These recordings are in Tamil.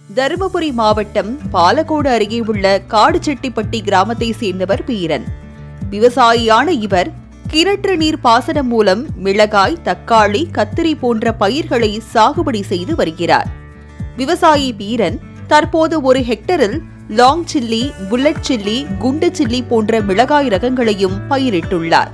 தருமபுரி மாவட்டம் பாலக்கோடு அருகே உள்ள காடுச்செட்டிப்பட்டி கிராமத்தை சேர்ந்தவர் பீரன். விவசாயியான இவர் கிணற்று நீர் பாசனம் மூலம் மிளகாய், தக்காளி, கத்திரி போன்ற பயிர்களை சாகுபடி செய்து வருகிறார். விவசாயி பீரன் தற்போது ஒரு ஹெக்டரில் லாங் சில்லி, புல்லட் சில்லி, குண்டு சில்லி போன்ற மிளகாய் ரகங்களையும் பயிரிட்டுள்ளார்.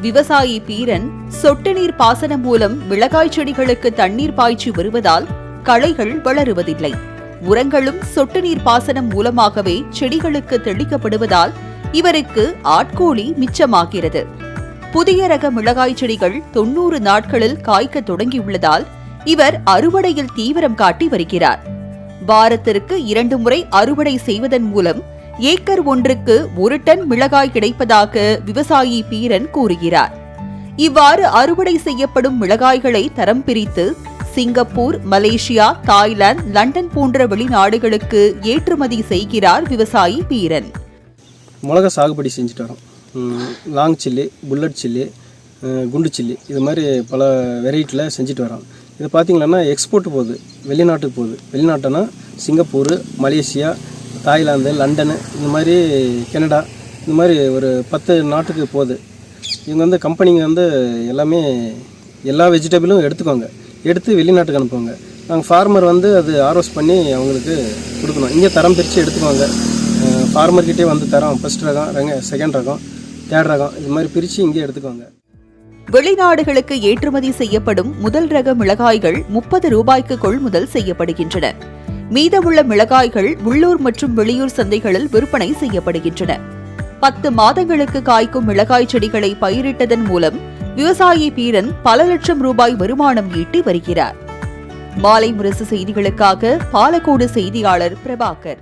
விவசாயி பீரன் சொட்டு நீர் பாசனம் மூலம் மிளகாய் செடிகளுக்கு தண்ணீர் பாய்ச்சி வருவதால் களைகள் வளருவதில்லை. உரங்களும் சொட்டு நீர் பாசனம் மூலமாகவே செடிகளுக்கு தெளிக்கப்படுவதால் இவருக்கு ஆட்கூலி மிச்சமாகிறது. புதிய ரக மிளகாய் செடிகள் 90 நாட்களில் காய்க்க தொடங்கியுள்ளதால் இவர் அறுவடையில் தீவிரம் காட்டி வருகிறார். வாரத்திற்கு 2 முறை அறுவடை செய்வதன் மூலம் ஏக்கர் ஒன்றுக்கு 1 டன் மிளகாய் கிடைப்பதாக விவசாயி பீரன் கூறுகிறார். இவ்வாறு அறுவடை செய்யப்படும் மிளகாய்களை தரம் பிரித்து சிங்கப்பூர், மலேசியா, தாய்லாந்து, லண்டன் போன்ற வெளிநாடுகளுக்கு ஏற்றுமதி செய்கிறார் விவசாயி பீரன். மிளகா சாகுபடி செஞ்சுட்டு வரோம். லாங் சில்லி, புல்லட் சில்லி, குண்டு சில்லி, இது மாதிரி பல வெரைட்டியில் செஞ்சுட்டு வரோம். இது பார்த்திங்கன்னா எக்ஸ்போர்ட் போகுது, வெளிநாட்டுக்கு போகுது. வெளிநாட்டுனா சிங்கப்பூர், மலேசியா, தாய்லாந்து, லண்டனு, இந்த மாதிரி கனடா, இந்த மாதிரி ஒரு 10 நாட்டுக்கு போகுது. இவங்க கம்பெனிங்க எல்லாமே எல்லா வெஜிடபிளும் எடுத்து வெளிநாட்டுக்கு அனுப்புவாங்க. நாங்கள் ஃபார்மர் அது ஆர்வஸ் பண்ணி அவங்களுக்கு கொடுக்கணும். இங்கே தரம் பிரித்து எடுத்துக்குவாங்க. ஃபார்மர்கிட்டே தரம் ஃபஸ்ட் ரகம், செகண்ட் ரகம், தேர்ட் ரகம், இது மாதிரி பிரித்து இங்கே எடுத்துக்குவாங்க. வெளிநாடுகளுக்கு ஏற்றுமதி செய்யப்படும் முதல் ரக மிளகாய்கள் 30 ரூபாய்க்கு கொள்முதல் செய்யப்படுகின்றன. மீதமுள்ள மிளகாய்கள் உள்ளூர் மற்றும் வெளியூர் சந்தைகளில் விற்பனை செய்யப்படுகின்றன. 10 மாதங்களுக்கு காய்க்கும் மிளகாய் செடிகளை பயிரிட்டதன் மூலம் விவசாயி பீரன் பல லட்சம் ரூபாய் வருமானம் ஈட்டி வருகிறார். மாலை முரசு செய்திகளுக்காக பாலக்கோடு செய்தியாளர் பிரபாகர்.